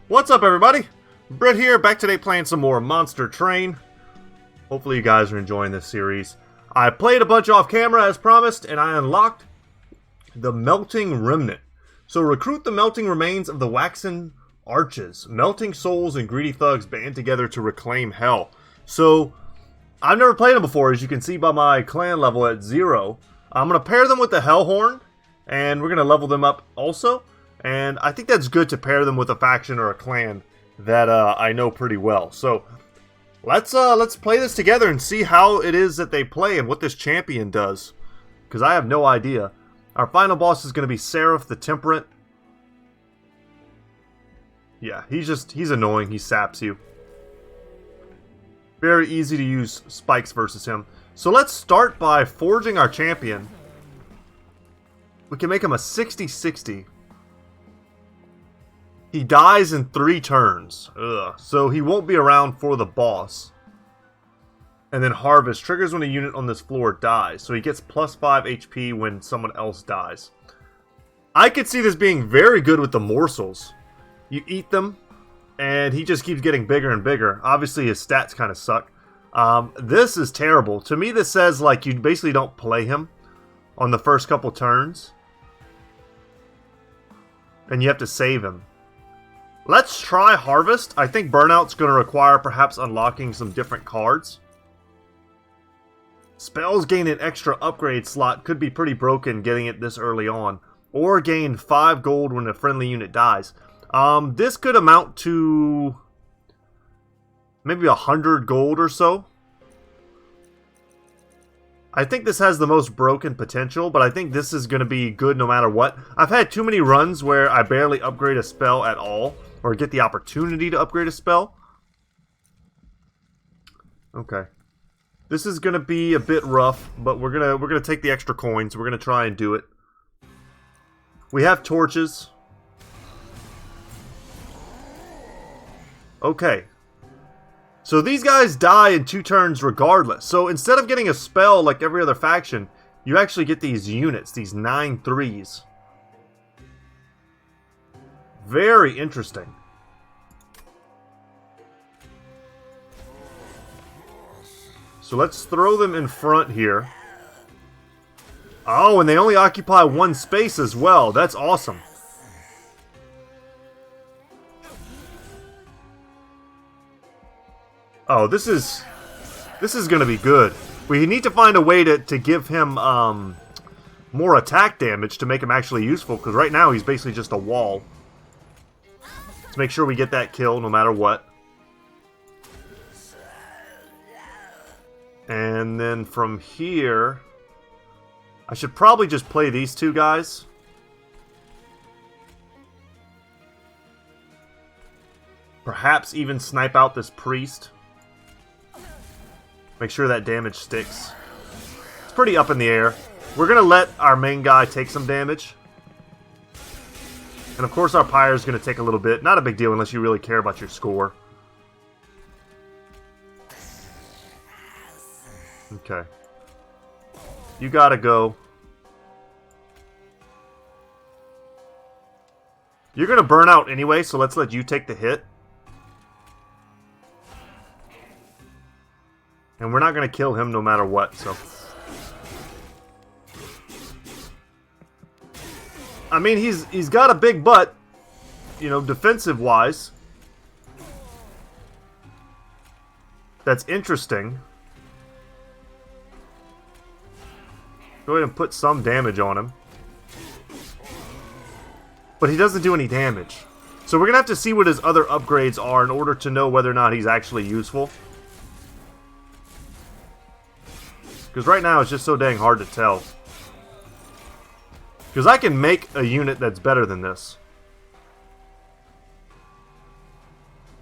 What's up, everybody? Brett here, back today playing some more Monster Train. Hopefully you guys are enjoying this series. I played a bunch off camera as promised, and I unlocked the Melting Remnant. So recruit the melting remains of the waxen arches. Melting souls and greedy thugs band together to reclaim hell. So, I've never played them before, as you can see by my clan level at 0. I'm going to pair them with the Hellhorned, and we're going to level them up also. And I think that's good to pair them with a faction or a clan that I know pretty well. So let's play this together and see how it is that they play and what this champion does, because I have no idea. Our final boss is going to be Seraph the Temperate. Yeah, he's annoying. He saps you. Very easy to use spikes versus him. So let's start by forging our champion. We can make him a 60-60. He dies in 3 turns. Ugh. So he won't be around for the boss. And then Harvest triggers when a unit on this floor dies. So he gets plus 5 HP when someone else dies. I could see this being very good with the morsels. You eat them, and he just keeps getting bigger and bigger. Obviously his stats kind of suck. This is terrible. To me this says like you basically don't play him on the first couple turns. And you have to save him. Let's try Harvest. I think Burnout's going to require perhaps unlocking some different cards. Spells gain an extra upgrade slot. Could be pretty broken getting it this early on. Or gain 5 gold when a friendly unit dies. This could amount to maybe 100 gold or so. I think this has the most broken potential, but I think this is going to be good no matter what. I've had too many runs where I barely upgrade a spell at all, or get the opportunity to upgrade a spell. Okay. This is going to be a bit rough, but we're going to take the extra coins. We're going to try and do it. We have torches. Okay. So these guys die in 2 turns regardless. So instead of getting a spell like every other faction, you actually get these units, these 9 threes. Very interesting. So let's throw them in front here. Oh, and they only occupy 1 space as well. That's awesome. Oh, this is going to be good. We need to find a way to give him more attack damage to make him actually useful, because right now he's basically just a wall. Let's make sure we get that kill no matter what. And then from here, I should probably just play these 2 guys. Perhaps even snipe out this priest. Make sure that damage sticks. It's pretty up in the air. We're going to let our main guy take some damage. And of course our pyre is going to take a little bit. Not a big deal unless you really care about your score. Okay. You gotta go. You're gonna burn out anyway, so let's let you take the hit. And we're not gonna kill him no matter what, so. I mean, he's got a big butt, you know, defensive-wise. That's interesting. Go ahead and put some damage on him. But he doesn't do any damage. So we're going to have to see what his other upgrades are in order to know whether or not he's actually useful. Because right now it's just so dang hard to tell. Because I can make a unit that's better than this.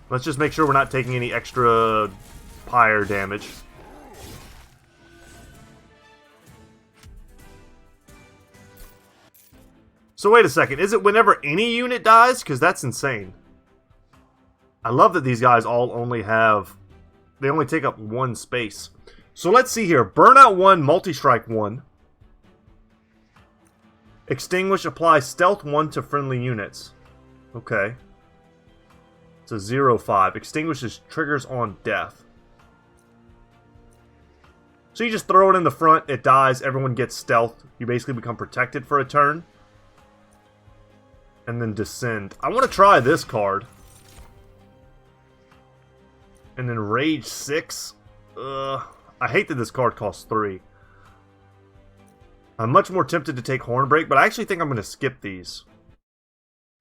Let's just make sure we're not taking any extra pyre damage. So wait a second, is it whenever any unit dies? Because that's insane. I love that these guys all only have... They only take up 1 space. So let's see here. Burnout 1, Multi-Strike 1. Extinguish applies Stealth 1 to friendly units. Okay. It's a 0/5. Extinguishes triggers on death. So you just throw it in the front, it dies, everyone gets stealth. You basically become protected for a turn. And then descend. I want to try this card. And then Rage 6. I hate that this card costs 3. I'm much more tempted to take Hornbreak, but I actually think I'm going to skip these.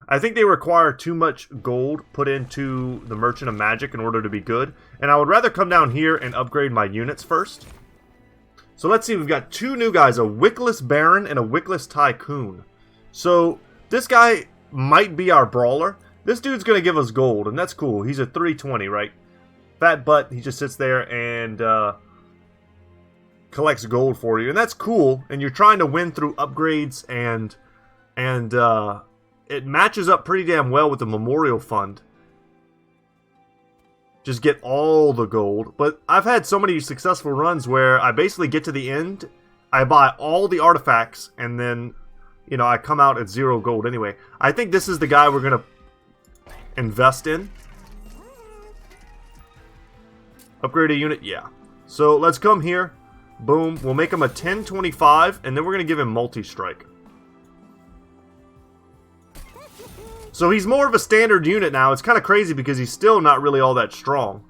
I think they require too much gold put into the Merchant of Magic in order to be good. And I would rather come down here and upgrade my units first. So let's see, we've got 2 new guys, a Wickless Baron and a Wickless Tycoon. So this guy might be our brawler. This dude's going to give us gold, and that's cool. He's a 320, right? Fat butt, he just sits there and collects gold for you, and that's cool. And you're trying to win through upgrades, and it matches up pretty damn well with the Memorial Fund. Just get all the gold. But I've had so many successful runs where I basically get to the end, I buy all the artifacts, and then, you know, I come out at 0 gold anyway. I think this is the guy we're going to invest in. Upgrade a unit? Yeah. So let's come here. Boom. We'll make him a 10/25, and then we're going to give him multi-strike. So he's more of a standard unit now. It's kind of crazy because he's still not really all that strong.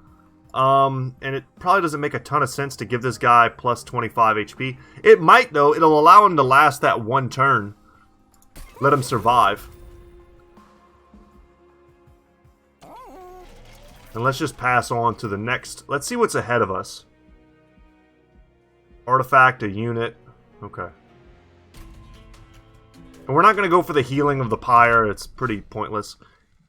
And it probably doesn't make a ton of sense to give this guy plus 25 HP. It might, though. It'll allow him to last that one turn. Let him survive. And let's just pass on to the next. Let's see what's ahead of us. Artifact, a unit. Okay. And we're not going to go for the healing of the pyre. It's pretty pointless.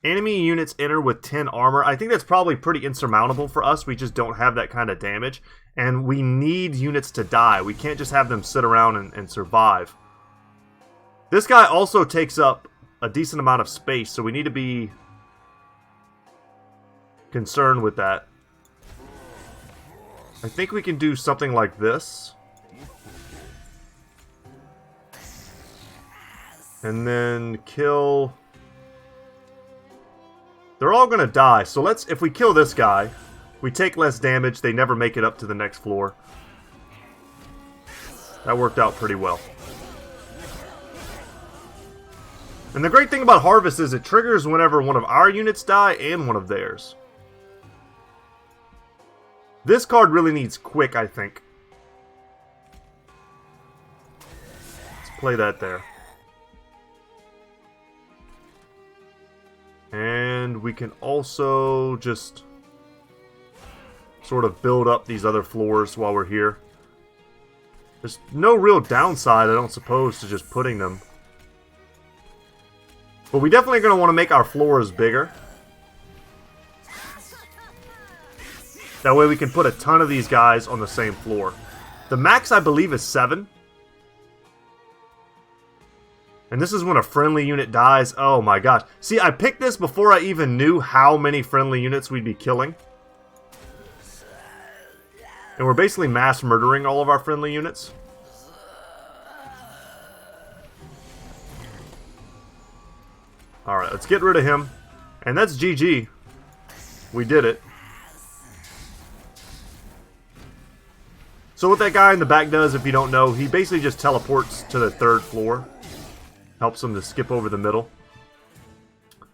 Enemy units enter with 10 armor. I think that's probably pretty insurmountable for us. We just don't have that kind of damage. And we need units to die. We can't just have them sit around and survive. This guy also takes up a decent amount of space, so we need to be concerned with that. I think we can do something like this. And then kill... They're all gonna die, so let's... If we kill this guy, we take less damage, they never make it up to the next floor. That worked out pretty well. And the great thing about Harvest is it triggers whenever one of our units die and one of theirs. This card really needs quick, I think. Let's play that there. And we can also just sort of build up these other floors while we're here. There's no real downside, I don't suppose, to just putting them. But we definitely are going to want to make our floors bigger. That way we can put a ton of these guys on the same floor. The max, I believe, is 7. And this is when a friendly unit dies. Oh my gosh. See, I picked this before I even knew how many friendly units we'd be killing. And we're basically mass murdering all of our friendly units. Alright, let's get rid of him. And that's GG. We did it. So what that guy in the back does, if you don't know, he basically just teleports to the 3rd floor. Helps them to skip over the middle.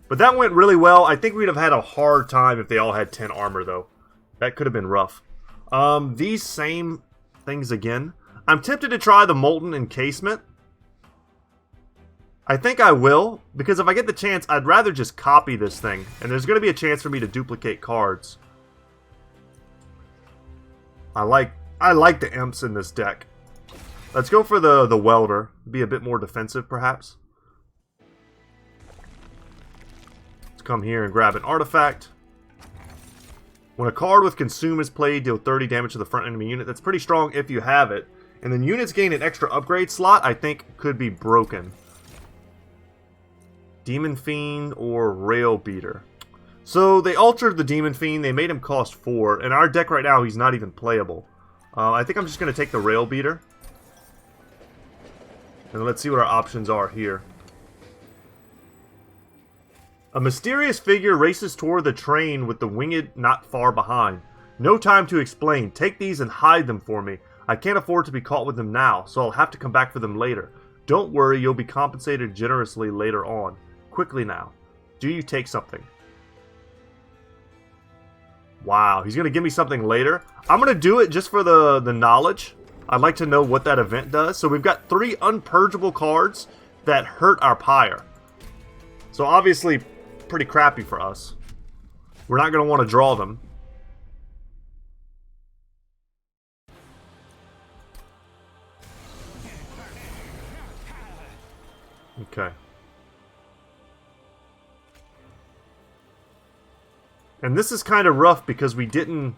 But that went really well. I think we'd have had a hard time if they all had 10 armor, though. That could have been rough. These same things again. I'm tempted to try the Molten Encasement. I think I will, because if I get the chance, I'd rather just copy this thing. And there's going to be a chance for me to duplicate cards. I like the imps in this deck. Let's go for the welder. Be a bit more defensive, perhaps. Let's come here and grab an artifact. When a card with Consume is played, deal 30 damage to the front enemy unit. That's pretty strong if you have it. And then units gain an extra upgrade slot, I think, could be broken. Demon Fiend or Rail Beater. So they altered the Demon Fiend. They made him cost 4. In our deck right now, he's not even playable. I think I'm just going to take the Rail Beater. And let's see what our options are here. A mysterious figure races toward the train with the winged not far behind. No time to explain. Take these and hide them for me. I can't afford to be caught with them now, so I'll have to come back for them later. Don't worry, you'll be compensated generously later on. Quickly now. Do you take something? Wow, he's going to give me something later. I'm going to do it just for the knowledge. I'd like to know what that event does. So we've got 3 unpurgeable cards that hurt our pyre. So obviously pretty crappy for us. We're not going to want to draw them. Okay. And this is kind of rough because we didn't...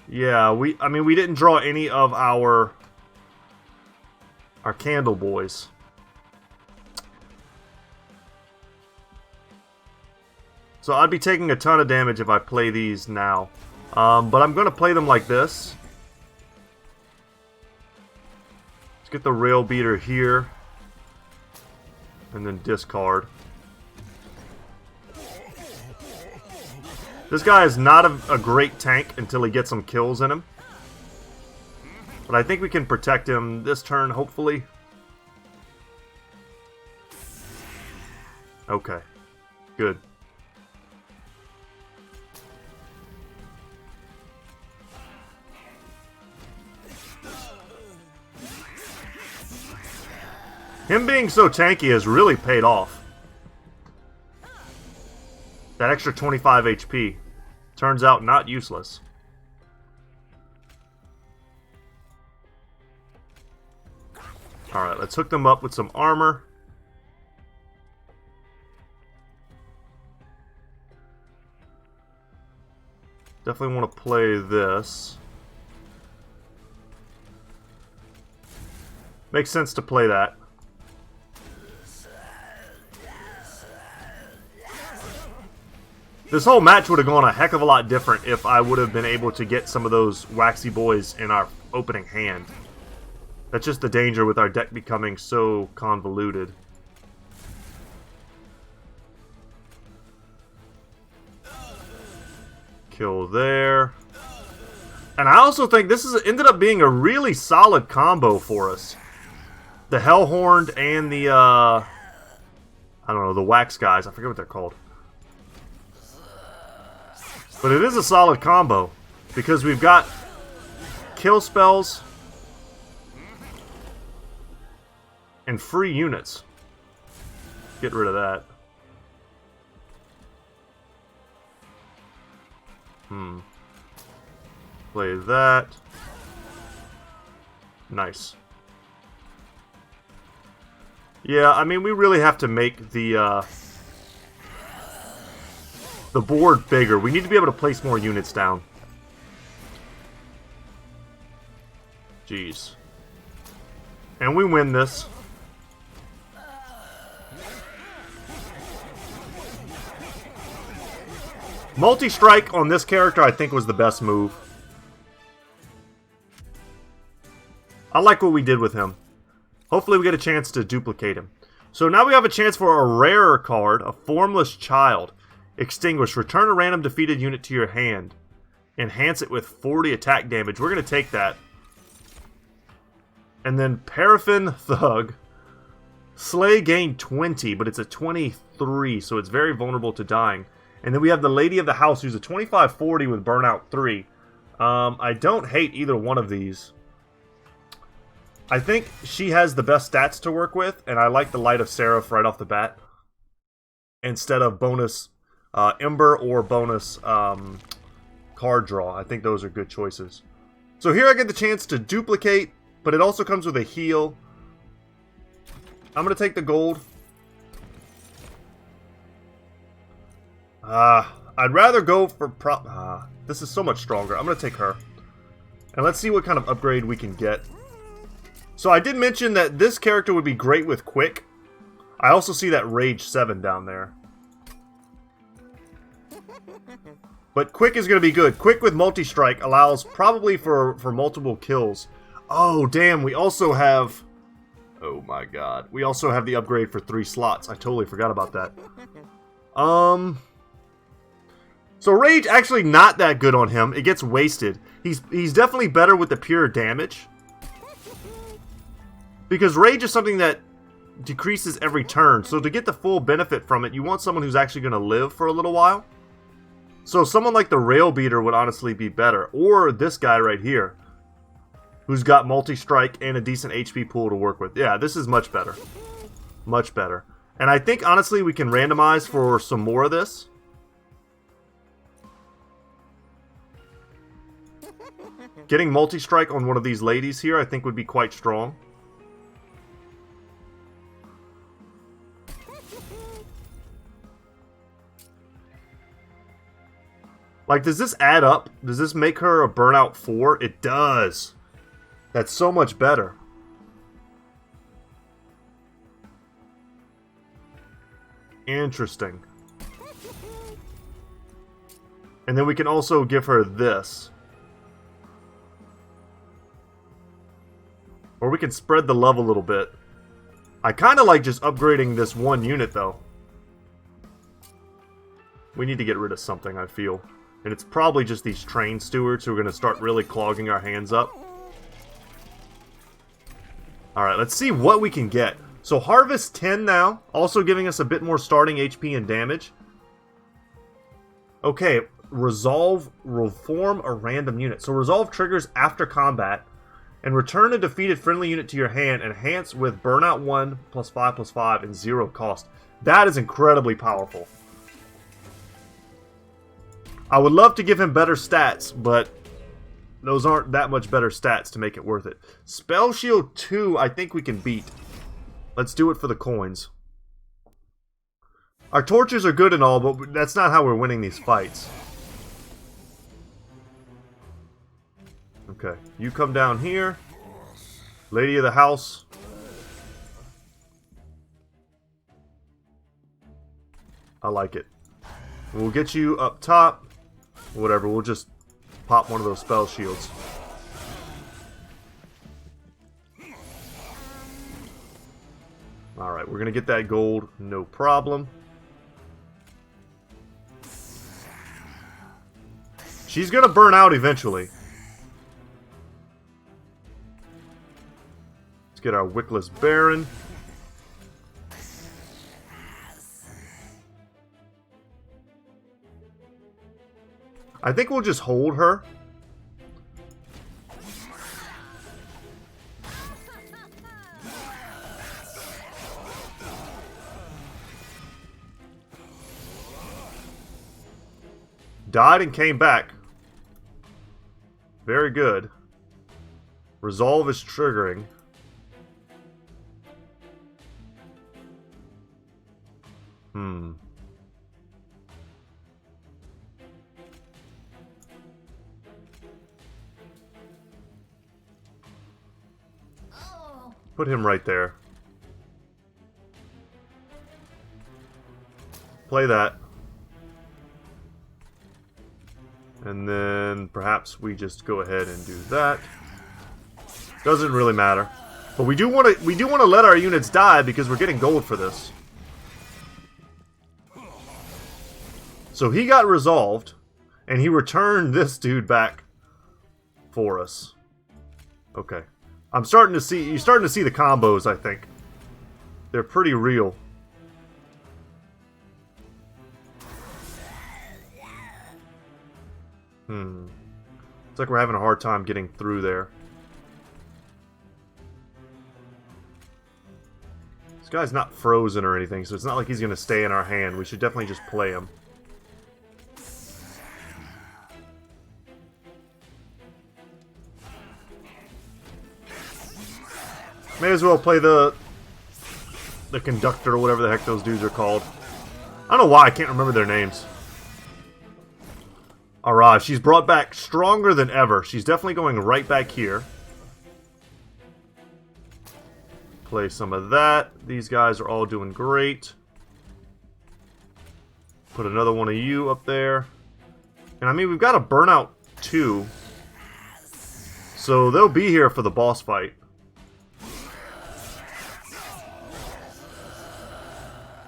Yeah, we didn't draw any of our candle boys. So I'd be taking a ton of damage if I play these now. But I'm going to play them like this. Let's get the rail beater here. And then discard. This guy is not a great tank until he gets some kills in him. But I think we can protect him this turn, hopefully. Okay. Good. Him being so tanky has really paid off. That extra 25 HP turns out not useless. Alright, let's hook them up with some armor. Definitely want to play this. Makes sense to play that. This whole match would have gone a heck of a lot different if I would have been able to get some of those waxy boys in our opening hand. That's just the danger with our deck becoming so convoluted. Kill there. And I also think this ended up being a really solid combo for us. The Hellhorned and the, I don't know, the wax guys. I forget what they're called. But it is a solid combo, because we've got kill spells and free units. Get rid of that. Play that. Nice. Yeah, I mean, we really have to make the board bigger. We need to be able to place more units down. Jeez. And we win this. Multi-strike on this character I think was the best move. I like what we did with him. Hopefully we get a chance to duplicate him. So now we have a chance for a rarer card, a Formless Child. Extinguish. Return a random defeated unit to your hand. Enhance it with 40 attack damage. We're going to take that. And then Paraffin Thug. Slay gain 20, but it's a 23, so it's very vulnerable to dying. And then we have the Lady of the House, who's a 25-40 with Burnout 3. I don't hate either one of these. I think she has the best stats to work with, and I like the Light of Seraph right off the bat. Instead of bonus Ember or bonus card draw. I think those are good choices. So here I get the chance to duplicate, but it also comes with a heal. I'm going to take the gold. I'd rather go for this is so much stronger. I'm going to take her. And let's see what kind of upgrade we can get. So I did mention that this character would be great with Quick. I also see that Rage 7 down there. But Quick is going to be good. Quick with Multi-Strike allows probably for multiple kills. Oh, damn. We also have Oh my god. We also have the upgrade for 3 slots. I totally forgot about that. So Rage actually not that good on him. It gets wasted. He's definitely better with the pure damage. Because Rage is something that decreases every turn. So to get the full benefit from it, you want someone who's actually going to live for a little while. So someone like the Rail Beater would honestly be better. Or this guy right here, who's got multi-strike and a decent HP pool to work with. Yeah, this is much better. Much better. And I think, honestly, we can randomize for some more of this. Getting multi-strike on one of these ladies here, I think, would be quite strong. Like, does this add up? Does this make her a Burnout 4? It does. That's so much better. Interesting. And then we can also give her this. Or we can spread the love a little bit. I kind of like just upgrading this one unit, though. We need to get rid of something, I feel. And it's probably just these train stewards who are going to start really clogging our hands up. Alright, let's see what we can get. So Harvest 10 now, also giving us a bit more starting HP and damage. Okay, Resolve, reform a random unit. So Resolve triggers after combat. And return a defeated friendly unit to your hand, enhance with Burnout 1, +5/+5, and 0 cost. That is incredibly powerful. I would love to give him better stats, but those aren't that much better stats to make it worth it. Spell Shield 2, I think we can beat. Let's do it for the coins. Our torches are good and all, but that's not how we're winning these fights. Okay, you come down here. Lady of the house. I like it. We'll get you up top. Whatever, we'll just pop one of those spell shields. Alright, we're gonna get that gold, no problem. She's gonna burn out eventually. Let's get our Wickless Baron. I think we'll just hold her. Died and came back. Very good. Resolve is triggering. Put him right there. Play that. And then perhaps we just go ahead and do that. Doesn't really matter. But we do want to let our units die because we're getting gold for this. So he got resolved and he returned this dude back for us. Okay. You're starting to see the combos, I think. They're pretty real. It's like we're having a hard time getting through there. This guy's not frozen or anything, so it's not like he's going to stay in our hand. We should definitely just play him. May as well play the conductor or whatever the heck those dudes are called. I don't know why I can't remember their names. Alright, she's brought back stronger than ever. She's definitely going right back here. Play some of that. These guys are all doing great. Put another one of you up there. And I mean, we've got a Burnout 2. So they'll be here for the boss fight.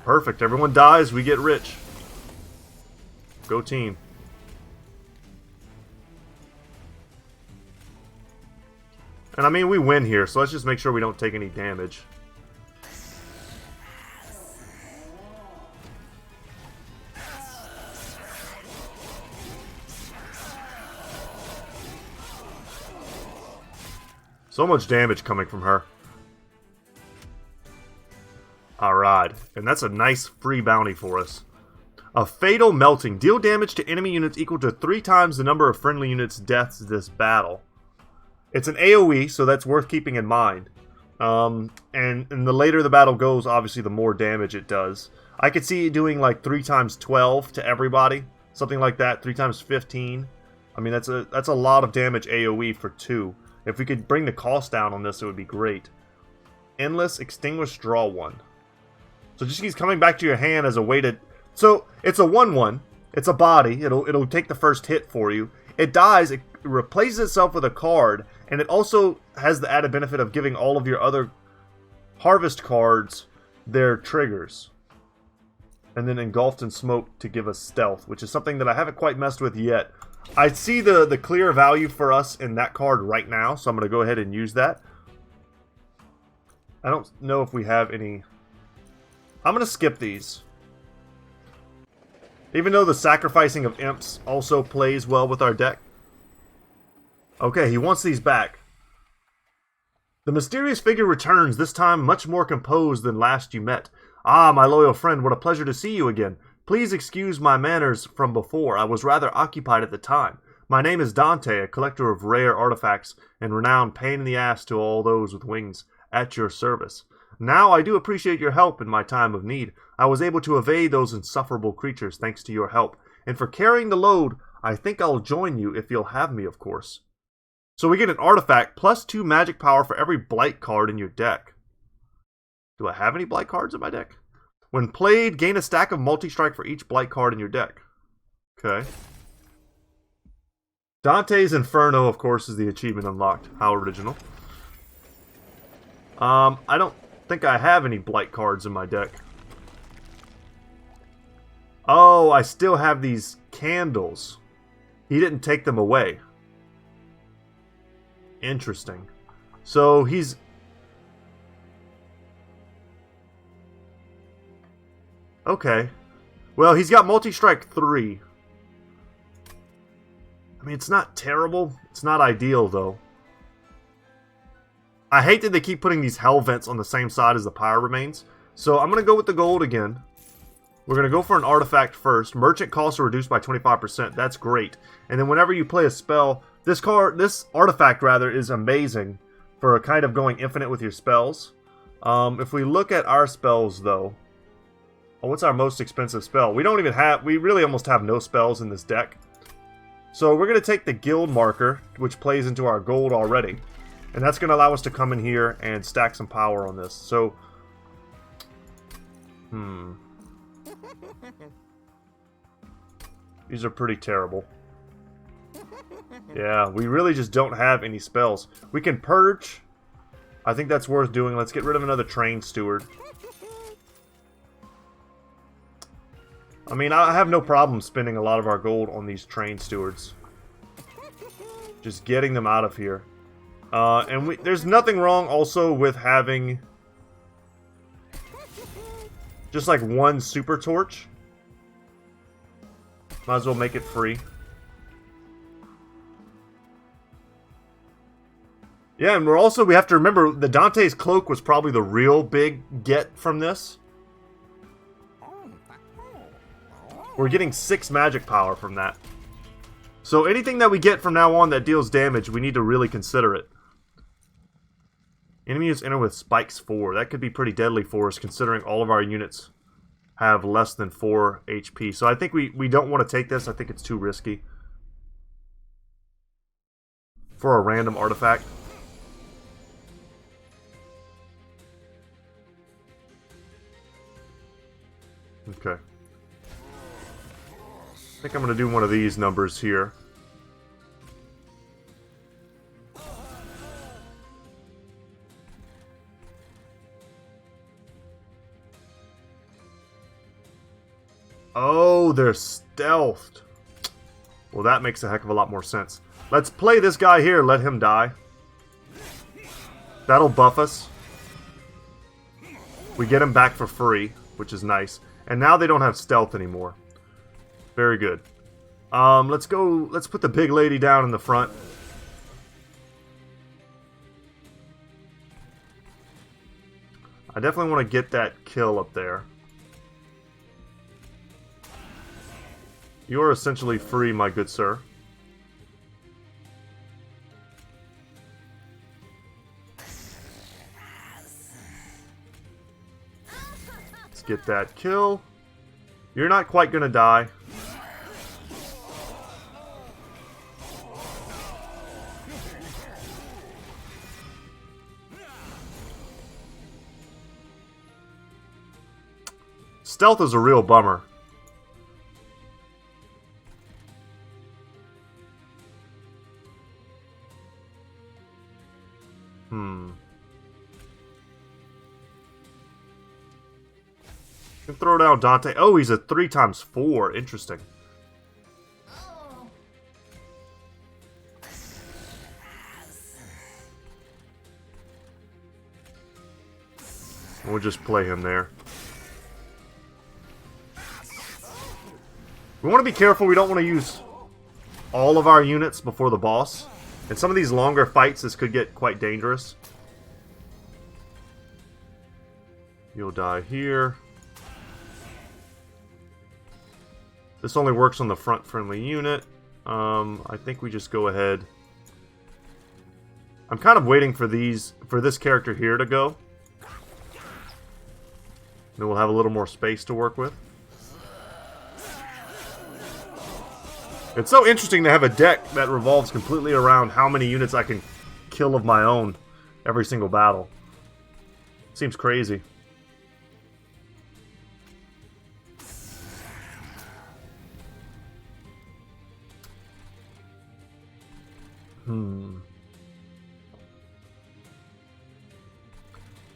Perfect. Everyone dies, we get rich. Go team. And I mean, we win here, so let's just make sure we don't take any damage. So much damage coming from her. Alright, and that's a nice free bounty for us. A fatal melting. Deal damage to enemy units equal to 3 times the number of friendly units' deaths this battle. It's an AoE, so that's worth keeping in mind. And the later the battle goes, obviously the more damage it does. I could see it doing like 3 times 12 to everybody. Something like that, 3 times 15. I mean, that's a lot of damage AoE for 2. If we could bring the cost down on this, it would be great. Endless, extinguish, draw 1. So just keeps coming back to your hand as a way to... So, it's a 1-1. It's a body. It'll take the first hit for you. It dies, it replaces itself with a card, and it also has the added benefit of giving all of your other harvest cards their triggers. And then engulfed in smoke to give us stealth, which is something that I haven't quite messed with yet. I see the clear value for us in that card right now, so I'm going to go ahead and use that. I don't know if we have any... I'm going to skip these. Even though the sacrificing of imps also plays well with our deck. Okay, he wants these back. The mysterious figure returns, this time much more composed than last you met. Ah, my loyal friend, what a pleasure to see you again. Please excuse my manners from before. I was rather occupied at the time. My name is Dante, a collector of rare artifacts and renowned pain in the ass to all those with wings, at your service. Now I do appreciate your help in my time of need. I was able to evade those insufferable creatures thanks to your help. And for carrying the load, I think I'll join you if you'll have me, of course. So we get an artifact plus 2 magic power for every blight card in your deck. Do I have any blight cards in my deck? When played, gain a stack of multi-strike for each blight card in your deck. Okay. Dante's Inferno, of course, is the achievement unlocked. How original. I don't think I have any blight cards in my deck. Oh, I still have these candles. He didn't take them away. Interesting. So he's... Okay. Well, he's got multi-strike 3. I mean, it's not terrible. It's not ideal, though. I hate that they keep putting these hell vents on the same side as the pyre remains. So I'm going to go with the gold again. We're going to go for an artifact first. Merchant costs are reduced by 25%. That's great. And then whenever you play a spell, this artifact rather, is amazing for kind of going infinite with your spells. If we look at our spells, though... Oh, what's our most expensive spell? We really almost have no spells in this deck. So we're going to take the guild marker, which plays into our gold already. And that's going to allow us to come in here and stack some power on this. So, these are pretty terrible. Yeah, we really just don't have any spells. We can purge. I think that's worth doing. Let's get rid of another train steward. I mean, I have no problem spending a lot of our gold on these train stewards. Just getting them out of here. And there's nothing wrong also with having just like one super torch. Might as well make it free. Yeah, and we have to remember the Dante's Cloak was probably the real big get from this. We're getting 6 magic power from that. So anything that we get from now on that deals damage, we need to really consider it. Enemy units enter with spikes 4. That could be pretty deadly for us, considering all of our units have less than 4 HP. So I think we don't want to take this. I think it's too risky for a random artifact. Okay. I think I'm going to do one of these numbers here. Oh, they're stealthed. Well, that makes a heck of a lot more sense. Let's play this guy here. Let him die. That'll buff us. We get him back for free, which is nice. And now they don't have stealth anymore. Very good. Let's go. Let's put the big lady down in the front. I definitely want to get that kill up there. You are essentially free, my good sir. Let's get that kill. You're not quite gonna die. Stealth is a real bummer. Can throw down Dante. Oh, he's a 3x4. Interesting. We'll just play him there. We want to be careful. We don't want to use all of our units before the boss. In some of these longer fights, this could get quite dangerous. You'll die here. This only works on the front friendly unit. I think we just go ahead. I'm kind of waiting for this character here to go. Then we'll have a little more space to work with. It's so interesting to have a deck that revolves completely around how many units I can kill of my own every single battle. Seems crazy.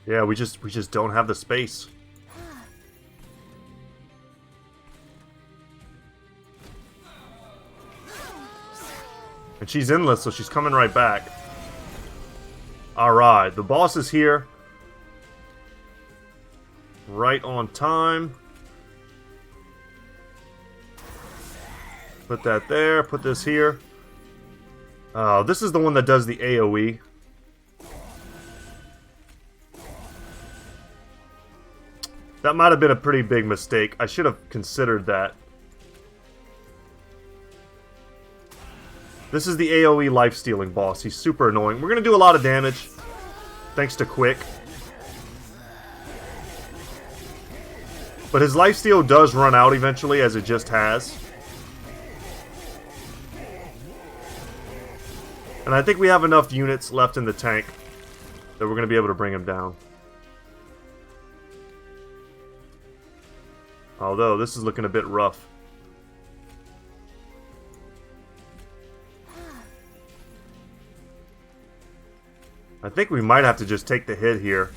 Yeah, we just don't have the space. And she's endless, so she's coming right back. Alright, the boss is here. Right on time. Put that there, put this here. This is the one that does the AoE. That might have been a pretty big mistake. I should have considered that. This is the AoE life-stealing boss. He's super annoying. We're going to do a lot of damage, thanks to Quick. But his lifesteal does run out eventually, as it just has. And I think we have enough units left in the tank that we're going to be able to bring him down. Although, this is looking a bit rough. I think we might have to just take the hit here.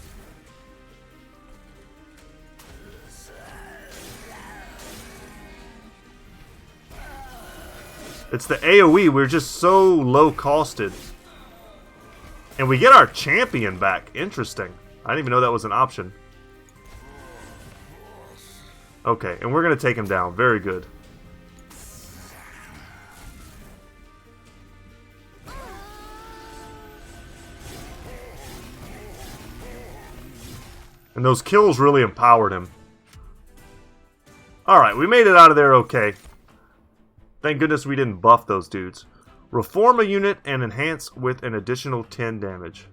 It's the AoE, we're just so low costed. And we get our champion back. Interesting. I didn't even know that was an option. Okay, and we're going to take him down. Very good. And those kills really empowered him. Alright, we made it out of there okay. Thank goodness we didn't buff those dudes. Reform a unit and enhance with an additional 10 damage.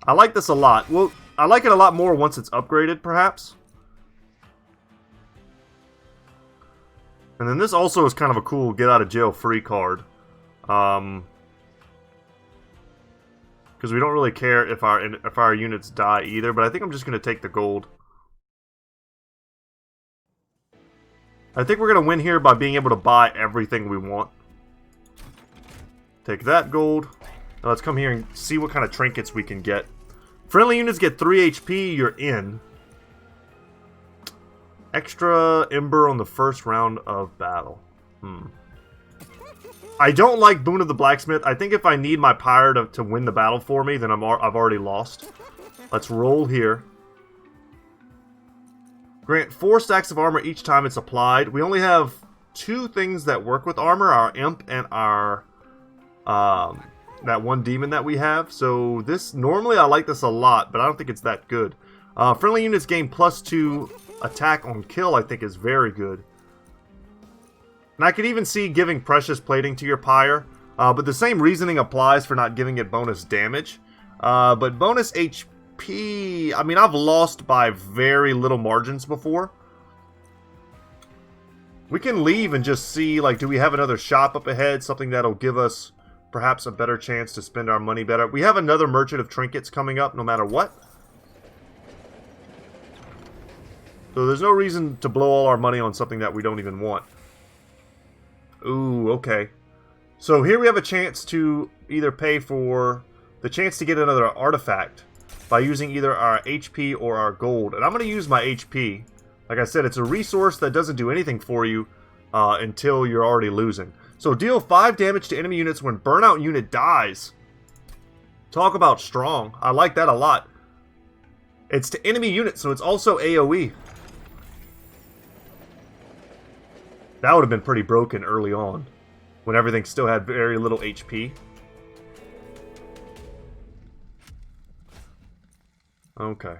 I like this a lot. Well, I like it a lot more once it's upgraded, perhaps. And then this also is kind of a cool get out of jail free card. Because we don't really care if our units die either, but I think I'm just going to take the gold. I think we're going to win here by being able to buy everything we want. Take that gold. Now let's come here and see what kind of trinkets we can get. Friendly units get 3 HP, you're in. Extra Ember on the first round of battle. I don't like Boon of the Blacksmith. I think if I need my pyre to win the battle for me, then I've already lost. Let's roll here. Grant 4 stacks of armor each time it's applied. We only have 2 things that work with armor, our Imp and our that one demon that we have. So this, normally I like this a lot, but I don't think it's that good. Friendly units gain +2 attack on kill, I think is very good. And I could even see giving precious plating to your pyre, but the same reasoning applies for not giving it bonus damage. But bonus HP, I mean, I've lost by very little margins before. We can leave and just see, like, do we have another shop up ahead? Something that'll give us perhaps a better chance to spend our money better. We have another Merchant of Trinkets coming up no matter what. So there's no reason to blow all our money on something that we don't even want. Ooh, okay. So here we have a chance to either pay for the chance to get another artifact by using either our HP or our gold. And I'm going to use my HP. Like I said, it's a resource that doesn't do anything for you until you're already losing. So deal 5 damage to enemy units when burnout unit dies. Talk about strong. I like that a lot. It's to enemy units, so it's also AoE. That would have been pretty broken early on, when everything still had very little HP. Okay.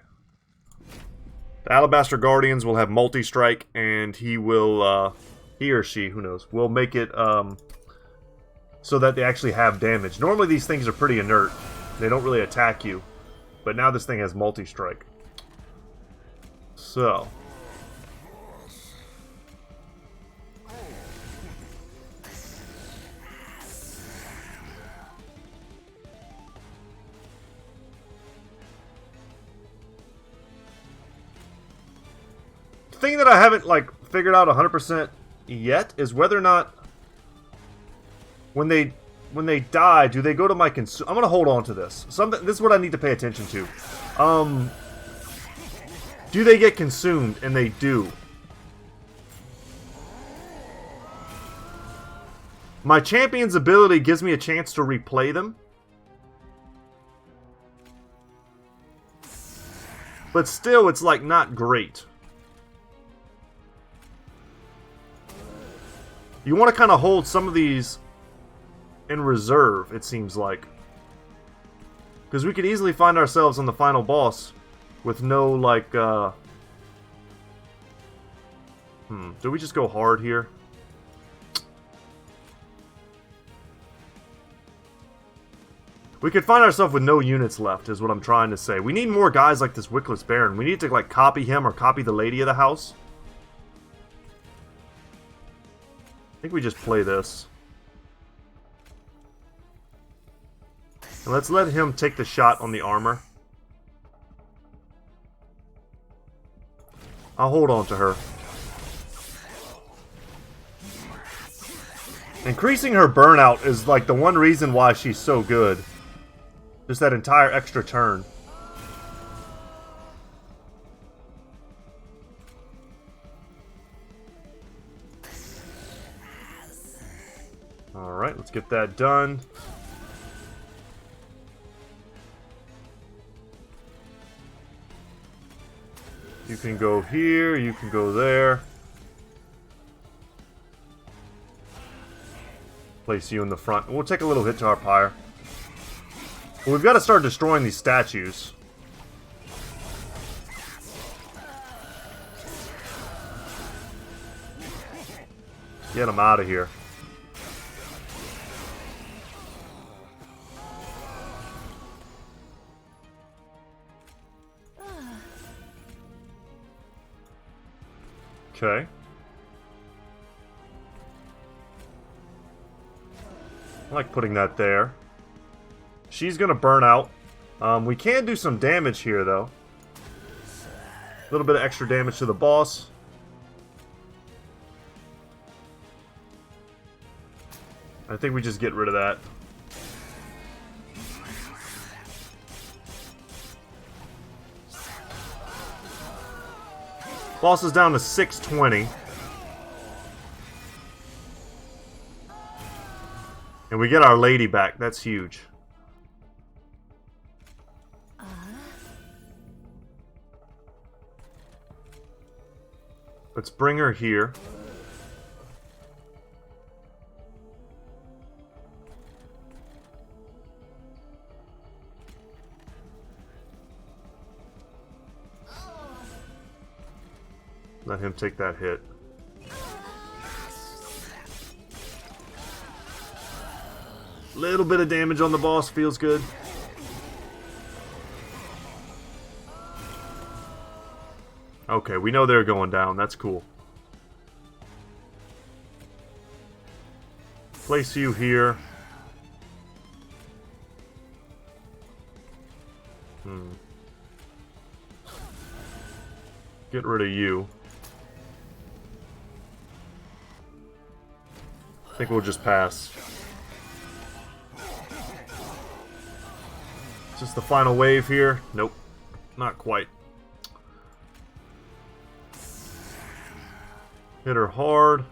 The Alabaster Guardians will have multi-strike, and he will, he or she, who knows, will make it so that they actually have damage. Normally these things are pretty inert. They don't really attack you. But now this thing has multi-strike. So... thing that I haven't like figured out 100% yet is whether or not when they die, do they go to my consume? I'm gonna hold on to this. This is what I need to pay attention to. Do they get consumed? And they do. My champion's ability gives me a chance to replay them. But still, it's like not great. You want to kind of hold some of these in reserve, it seems like. Because we could easily find ourselves on the final boss with no, like, do we just go hard here? We could find ourselves with no units left, is what I'm trying to say. We need more guys like this Wickless Baron. We need to, like, copy him or copy the Lady of the House. I think we just play this. And let's let him take the shot on the armor. I'll hold on to her. Increasing her burnout is like the one reason why she's so good. Just that entire extra turn. Alright, let's get that done. You can go here, you can go there. Place you in the front. We'll take a little hit to our pyre. Well, we've got to start destroying these statues. Get them out of here. Okay. I like putting that there. She's gonna burn out. We can do some damage here, though. A little bit of extra damage to the boss. I think we just get rid of that. Boss is down to 620. And we get our lady back. That's huge. Let's bring her here. Let him take that hit. Little bit of damage on the boss feels good. Okay, we know they're going down. That's cool. Place you here. Get rid of you. I think we'll just pass. Is this the final wave here? Nope. Not quite. Hit her hard.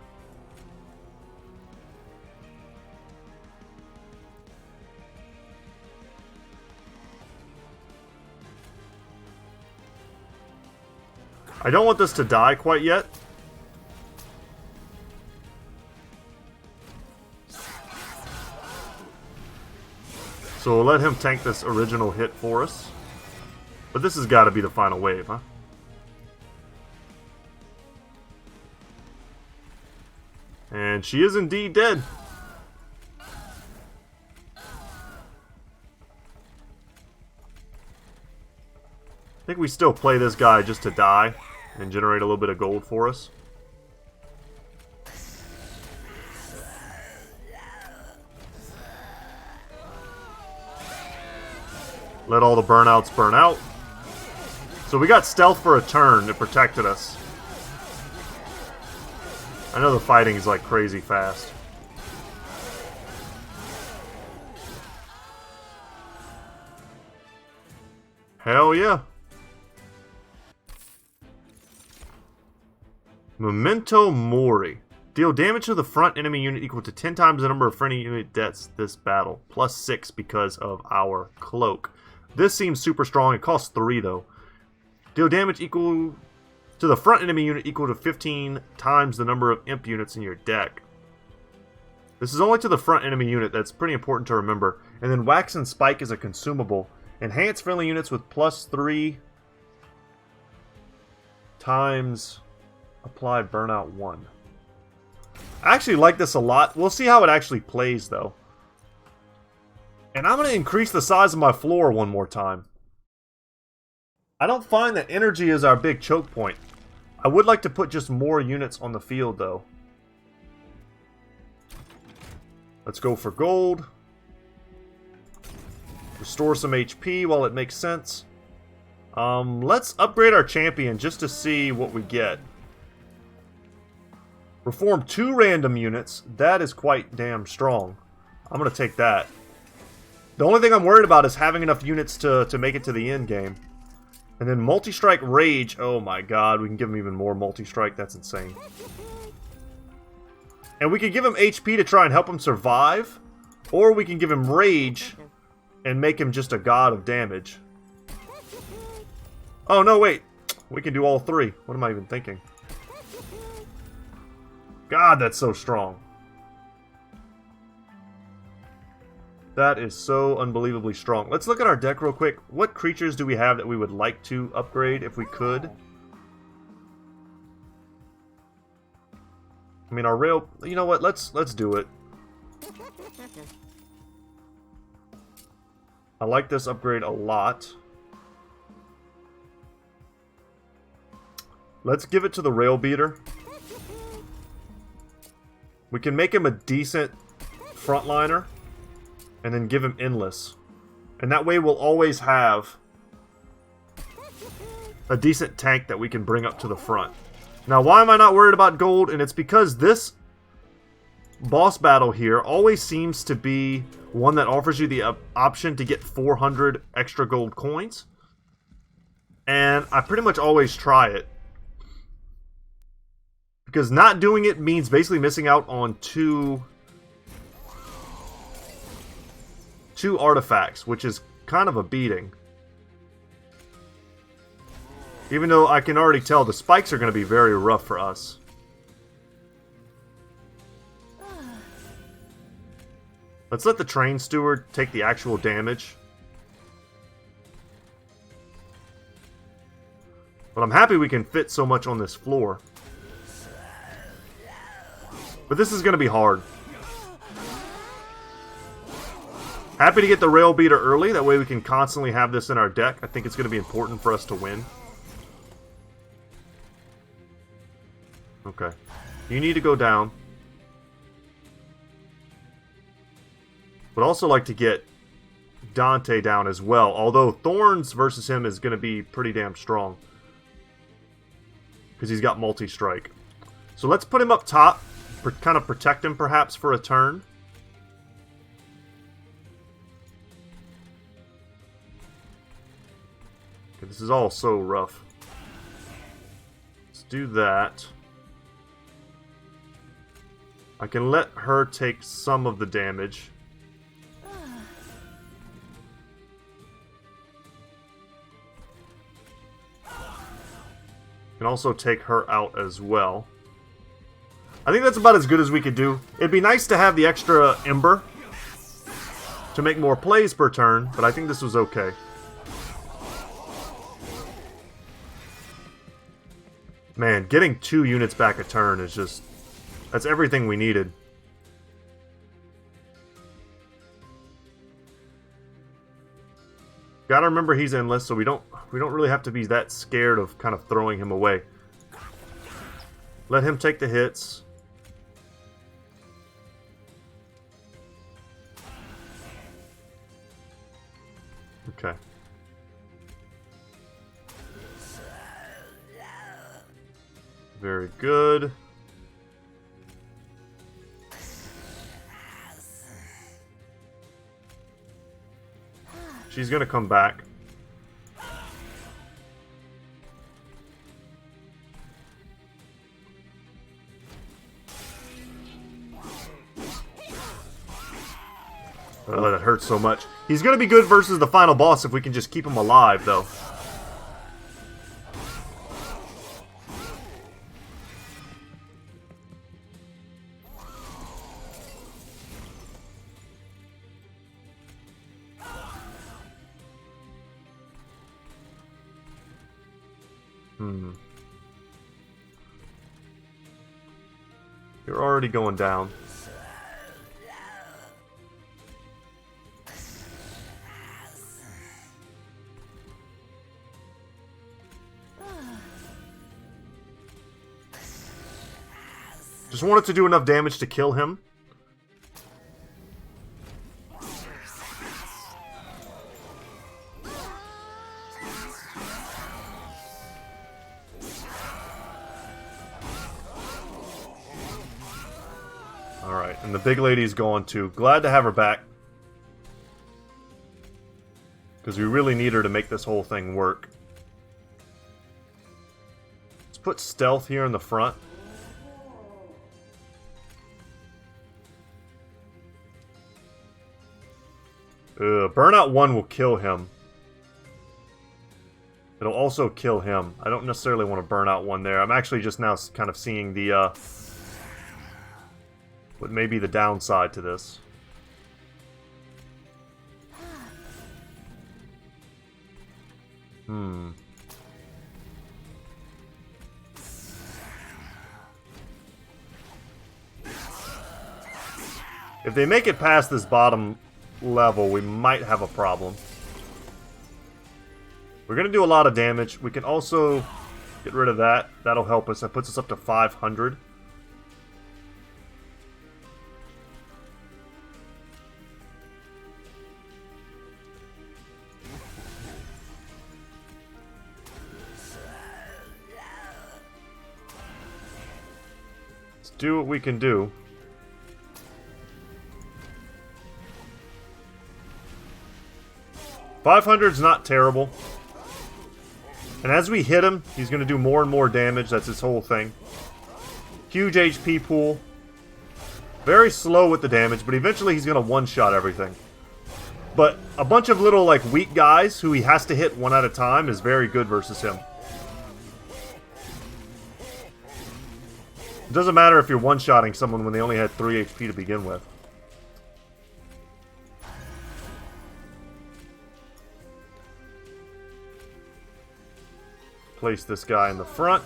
I don't want this to die quite yet. So we'll let him tank this original hit for us. But this has got to be the final wave, huh? And she is indeed dead. I think we still play this guy just to die and generate a little bit of gold for us. Let all the burnouts burn out. So we got stealth for a turn that protected us. I know the fighting is like crazy fast. Hell yeah. Memento Mori. Deal damage to the front enemy unit equal to 10 times the number of friendly unit deaths this battle. Plus 6 because of our cloak. This seems super strong. It costs 3 though. Deal damage equal to the front enemy unit equal to 15 times the number of imp units in your deck. This is only to the front enemy unit. That's pretty important to remember. And then Wax and Spike is a consumable. Enhance friendly units with plus 3 times apply burnout 1. I actually like this a lot. We'll see how it actually plays though. And I'm going to increase the size of my floor one more time. I don't find that energy is our big choke point. I would like to put just more units on the field though. Let's go for gold. Restore some HP while it makes sense. Let's upgrade our champion just to see what we get. Reform 2 random units. That is quite damn strong. I'm going to take that. The only thing I'm worried about is having enough units to make it to the end game. And then multi-strike rage. Oh my god, we can give him even more multi-strike. That's insane. And we can give him HP to try and help him survive. Or we can give him rage and make him just a god of damage. Oh no, wait. We can do all 3. What am I even thinking? God, that's so strong. That is so unbelievably strong. Let's look at our deck real quick. What creatures do we have that we would like to upgrade if we could? I mean, our rail... You know what? Let's do it. I like this upgrade a lot. Let's give it to the rail beater. We can make him a decent frontliner. And then give him endless. And that way we'll always have a decent tank that we can bring up to the front. Now, why am I not worried about gold? And it's because this boss battle here always seems to be one that offers you the option to get 400 extra gold coins. And I pretty much always try it. Because not doing it means basically missing out on two artifacts, which is kind of a beating. Even though I can already tell the spikes are going to be very rough for us. Let's let the train steward take the actual damage. But I'm happy we can fit so much on this floor. But this is going to be hard. Happy to get the rail beater early. That way we can constantly have this in our deck. I think it's going to be important for us to win. Okay. You need to go down. Would also like to get Dante down as well. Although Thorns versus him is going to be pretty damn strong. Because he's got multi-strike. So let's put him up top. Kind of protect him perhaps for a turn. Okay, this is all so rough. Let's do that. I can let her take some of the damage. Can also take her out as well. I think that's about as good as we could do. It'd be nice to have the extra Ember to make more plays per turn, but I think this was okay. Man, getting 2 units back a turn is just... that's everything we needed. Gotta remember he's endless, so we don't really have to be that scared of kind of throwing him away. Let him take the hits. Okay. Very good. She's gonna come back. Oh, that hurts so much. He's gonna be good versus the final boss if we can just keep him alive, though. You're already going down. Just wanted to do enough damage to kill him. Alright, and the big lady's gone too. Glad to have her back. Because we really need her to make this whole thing work. Let's put stealth here in the front. Burnout 1 will kill him. It'll also kill him. I don't necessarily want to burn out 1 there. I'm actually just now kind of seeing the, what may be the downside to this. If they make it past this bottom level, we might have a problem. We're going to do a lot of damage. We can also get rid of that. That'll help us. That puts us up to 500. Let's do what we can do. $500's not terrible. And as we hit him, he's going to do more and more damage. That's his whole thing. Huge HP pool. Very slow with the damage, but eventually he's going to one-shot everything. But a bunch of little, like, weak guys who he has to hit one at a time is very good versus him. It doesn't matter if you're one-shotting someone when they only had 3 HP to begin with. Place this guy in the front.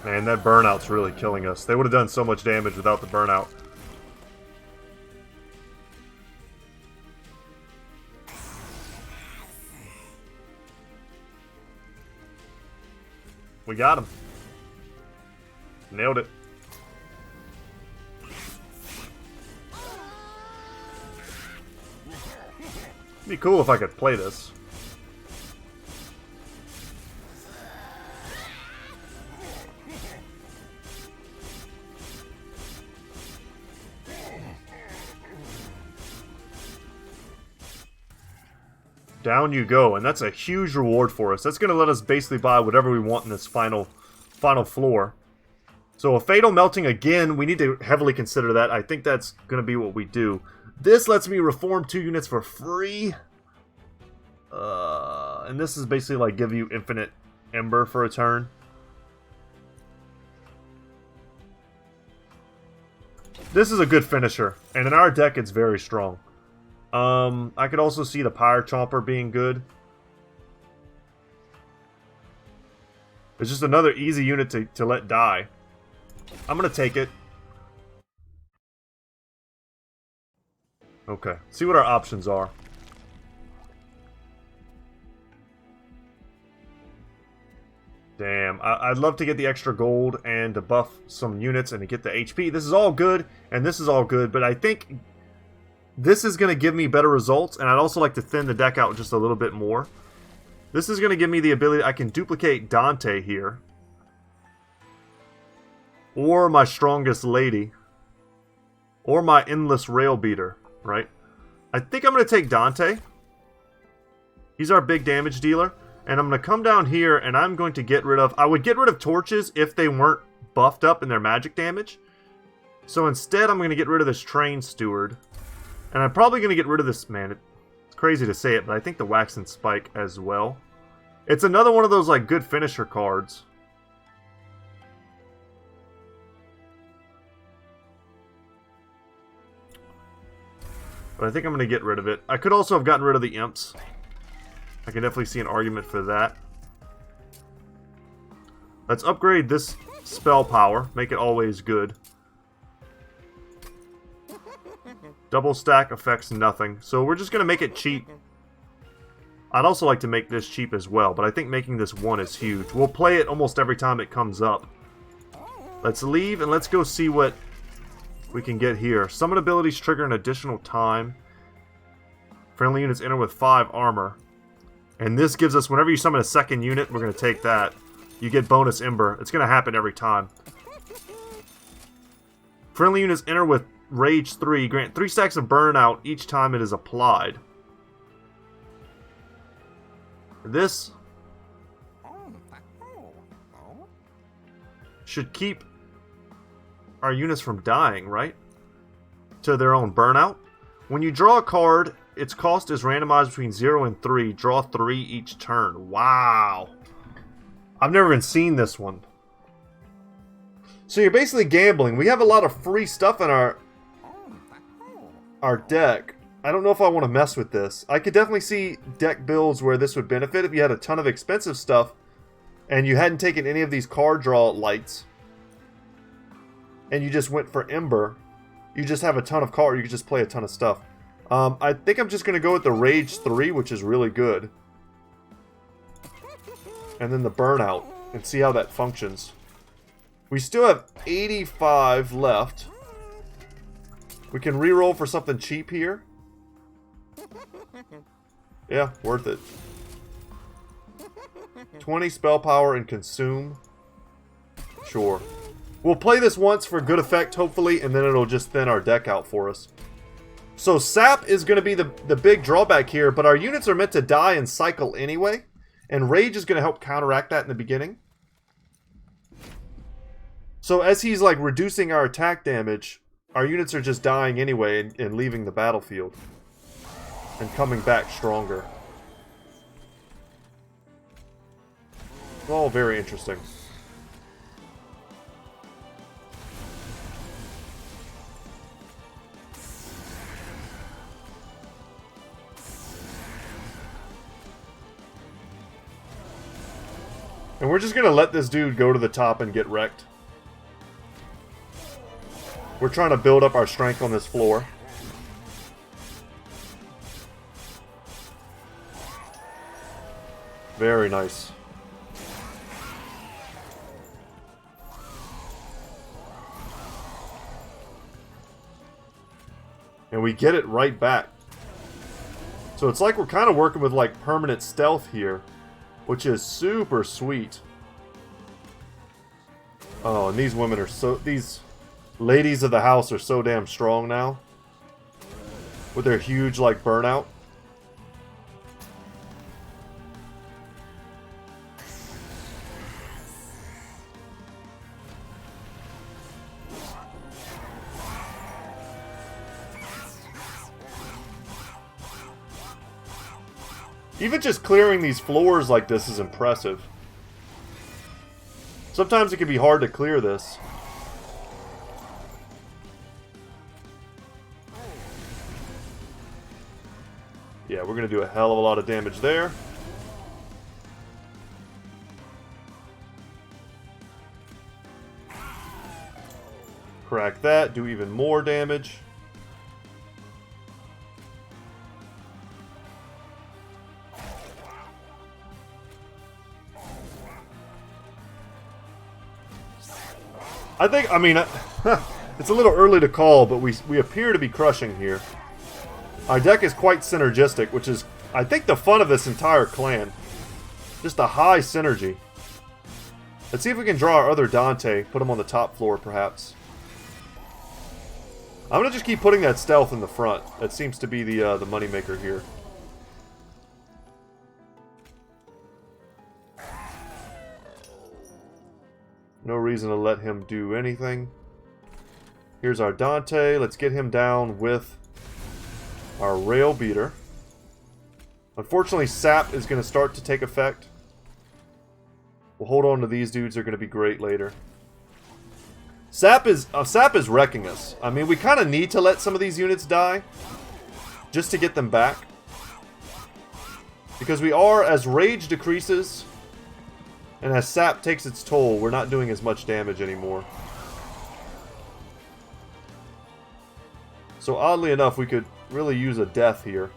Man, that burnout's really killing us. They would have done so much damage without the burnout. We got him. Nailed it. It'd be cool if I could play this. Down you go, and that's a huge reward for us. That's going to let us basically buy whatever we want in this final floor. So a Fatal Melting again, we need to heavily consider that. I think that's going to be what we do. This lets me reform 2 units for free. And this is basically like give you infinite Ember for a turn. This is a good finisher, and in our deck it's very strong. I could also see the Pyre Chomper being good. It's just another easy unit to let die. I'm going to take it. Okay, see what our options are. Damn, I'd love to get the extra gold and to buff some units and to get the HP. This is all good, and this is all good, but I think this is going to give me better results, and I'd also like to thin the deck out just a little bit more. This is going to give me the ability, I can duplicate Dante here. Or my Strongest Lady. Or my Endless Rail Beater, right? I think I'm going to take Dante. He's our big damage dealer. And I'm going to come down here, and I'm going to get rid of... I would get rid of torches if they weren't buffed up in their magic damage. So instead, I'm going to get rid of this Train Steward. And I'm probably going to get rid of this, man, it's crazy to say it, but I think the Wax and Spike as well. It's another one of those, like, good finisher cards. But I think I'm going to get rid of it. I could also have gotten rid of the Imps. I can definitely see an argument for that. Let's upgrade this spell power, make it always good. Double stack affects nothing, so we're just going to make it cheap. I'd also like to make this cheap as well, but I think making this 1 is huge. We'll play it almost every time it comes up. Let's leave and let's go see what we can get here. Summon abilities trigger an additional time. Friendly units enter with 5 armor. And this gives us, whenever you summon a second unit, we're going to take that. You get bonus Ember. It's going to happen every time. Friendly units enter with Rage 3. Grant 3 stacks of burnout each time it is applied. This should keep our units from dying, right? To their own burnout. When you draw a card, its cost is randomized between 0 and 3. Draw 3 each turn. Wow. I've never even seen this one. So you're basically gambling. We have a lot of free stuff in our deck. I don't know if I want to mess with this. I could definitely see deck builds where this would benefit if you had a ton of expensive stuff and you hadn't taken any of these card draw lights and you just went for Ember. You just have a ton of cards. You could just play a ton of stuff. I think I'm just going to go with the Rage 3, which is really good. And then the Burnout, and see how that functions. We still have 85 left. We can reroll for something cheap here. Yeah, worth it. 20 spell power and consume. Sure. We'll play this once for good effect, hopefully, and then it'll just thin our deck out for us. So sap is going to be the big drawback here, but our units are meant to die and cycle anyway, and rage is going to help counteract that in the beginning. So as he's like reducing our attack damage, our units are just dying anyway and leaving the battlefield. And coming back stronger. It's all very interesting. And we're just going to let this dude go to the top and get wrecked. We're trying to build up our strength on this floor. Very nice. And we get it right back. So it's like we're kind of working with like permanent stealth here, which is super sweet. Oh, and these women are so... These ladies of the house are so damn strong now. With their huge, like, burnout. Even just clearing these floors like this is impressive. Sometimes it can be hard to clear this. Yeah, we're going to do a hell of a lot of damage there. Crack that, do even more damage. I think, I mean, it's a little early to call, but we appear to be crushing here. Our deck is quite synergistic, which is, I think, the fun of this entire clan. Just a high synergy. Let's see if we can draw our other Dante, put him on the top floor, perhaps. I'm going to just keep putting that stealth in the front. That seems to be the moneymaker here. No reason to let him do anything. Here's our Dante. Let's get him down with our Rail Beater. Unfortunately, sap is going to start to take effect. We'll hold on to these dudes. They're going to be great later. Sap is wrecking us. I mean, we kind of need to let some of these units die just to get them back. Because we are, as rage decreases and as sap takes its toll, we're not doing as much damage anymore. So oddly enough, we could really use a death here.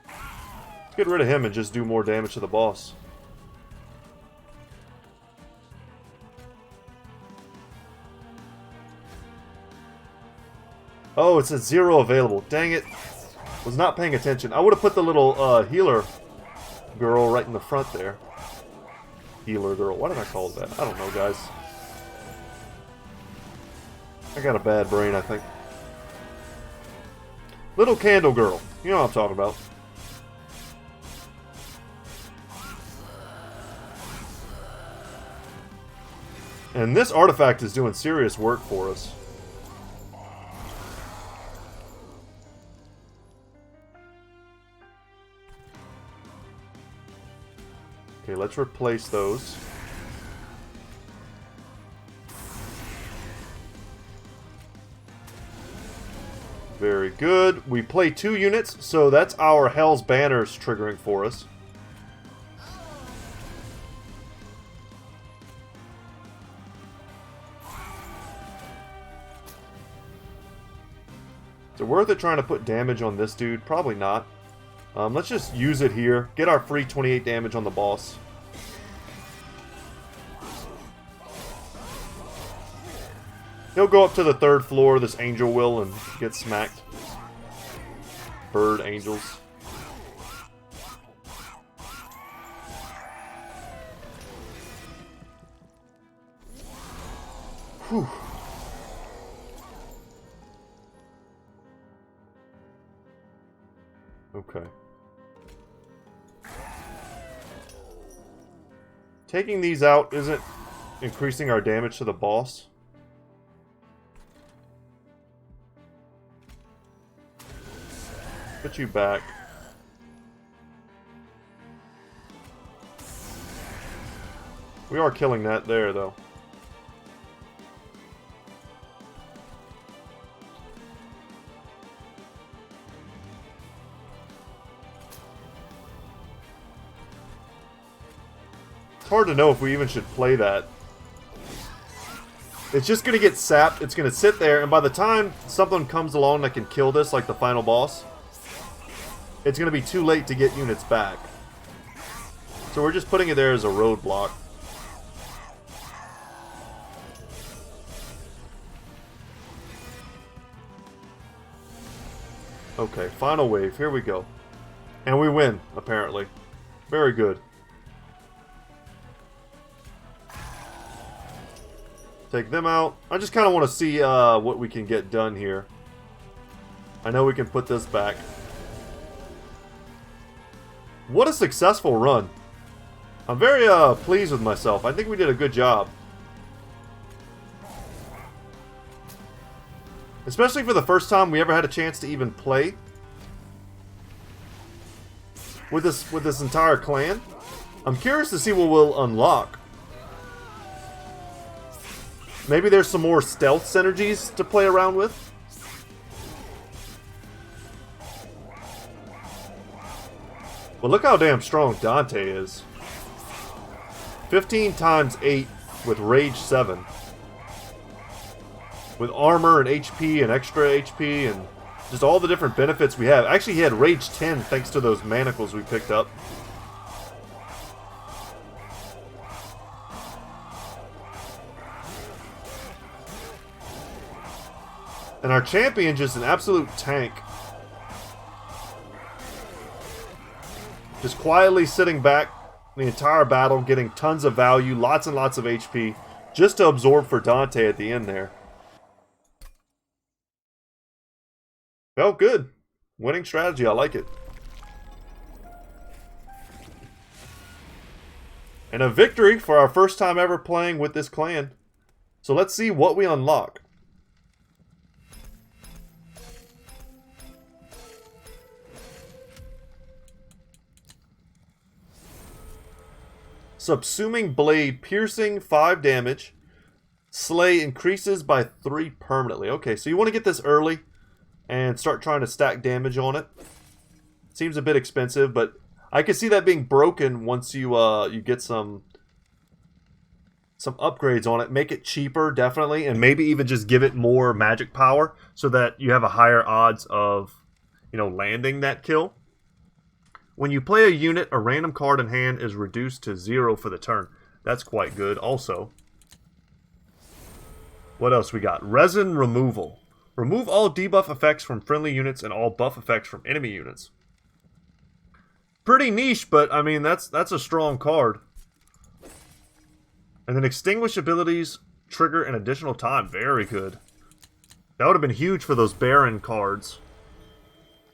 Let's get rid of him and just do more damage to the boss. Oh, it says 0 available. Dang it. Was not paying attention. I would have put the little healer girl right in the front there. Healer girl. Why did I call it that? I don't know, guys. I got a bad brain, I think. Little candle girl. You know what I'm talking about. And this artifact is doing serious work for us. Okay, let's replace those. Very good. We play 2 units, so that's our Hell's Banners triggering for us. Is it worth it trying to put damage on this dude? Probably not. Let's just use it here. Get our free 28 damage on the boss. He'll go up to the 3rd floor, this angel will, and get smacked. Bird angels. Whew. Okay. Taking these out isn't increasing our damage to the boss. Put you back. We are killing that there, though. It's hard to know if we even should play that. It's just going to get sapped. It's going to sit there, and by the time something comes along that can kill this, like the final boss, it's going to be too late to get units back. So we're just putting it there as a roadblock. Okay, final wave. Here we go. And we win, apparently. Very good. Take them out. I just kind of want to see what we can get done here. I know we can put this back. What a successful run. I'm very pleased with myself. I think we did a good job. Especially for the first time we ever had a chance to even play with this entire clan. I'm curious to see what we'll unlock. Maybe there's some more stealth synergies to play around with. Well, look how damn strong Dante is. 15 times 8 with Rage 7. With armor and HP and extra HP and just all the different benefits we have. Actually, he had Rage 10 thanks to those manacles we picked up. And our champion just an absolute tank. Just quietly sitting back the entire battle, getting tons of value, lots and lots of HP, just to absorb for Dante at the end there. Felt good. Winning strategy, I like it. And a victory for our first time ever playing with this clan. So let's see what we unlock. Subsuming Blade, piercing 5 damage. Slay increases by 3 permanently. Okay, so you want to get this early and start trying to stack damage on it. Seems a bit expensive, but I can see that being broken once you you get some upgrades on it. Make it cheaper, definitely, and maybe even just give it more magic power so that you have a higher odds of, you know, landing that kill. When you play a unit, a random card in hand is reduced to 0 for the turn. That's quite good also. What else we got? Resin Removal. Remove all debuff effects from friendly units and all buff effects from enemy units. Pretty niche, but I mean, that's a strong card. And then Extinguish abilities trigger an additional time. Very good. That would have been huge for those Baron cards.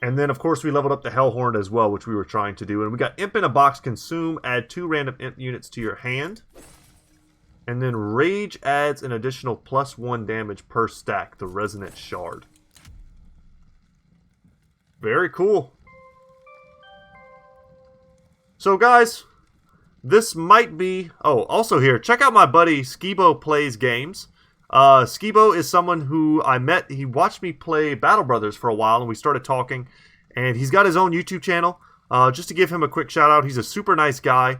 And then, of course, we leveled up the Hellhorned as well, which we were trying to do. And we got Imp in a Box, Consume, add 2 random Imp units to your hand. And then Rage adds an additional +1 damage per stack, the Resonant Shard. Very cool. So, guys, this might be... Oh, also here, check out my buddy Skibo Plays Games. Skibo is someone who I met. He watched me play Battle Brothers for a while, and we started talking. And he's got his own YouTube channel. Just to give him a quick shout out, he's a super nice guy.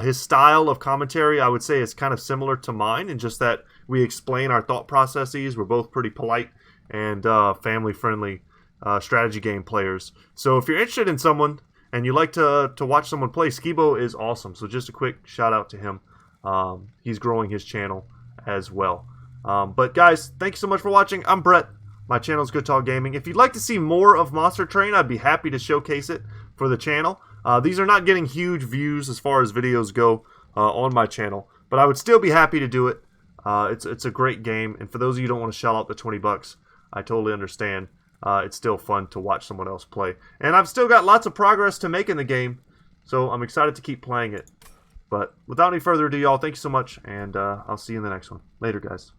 His style of commentary, I would say, is kind of similar to mine, in just that we explain our thought processes. We're both pretty polite and family-friendly strategy game players. So if you're interested in someone and you like to watch someone play, Skibo is awesome. So just a quick shout out to him. He's growing his channel as well. But guys, thank you so much for watching. I'm Brett. My channel is Goodtalk Gaming. If you'd like to see more of Monster Train, I'd be happy to showcase it for the channel. These are not getting huge views as far as videos go on my channel, but I would still be happy to do it. It's a great game, and for those of you who don't want to shell out the 20 bucks, I totally understand. It's still fun to watch someone else play. And I've still got lots of progress to make in the game, so I'm excited to keep playing it. But without any further ado, y'all, thank you so much, and I'll see you in the next one. Later, guys.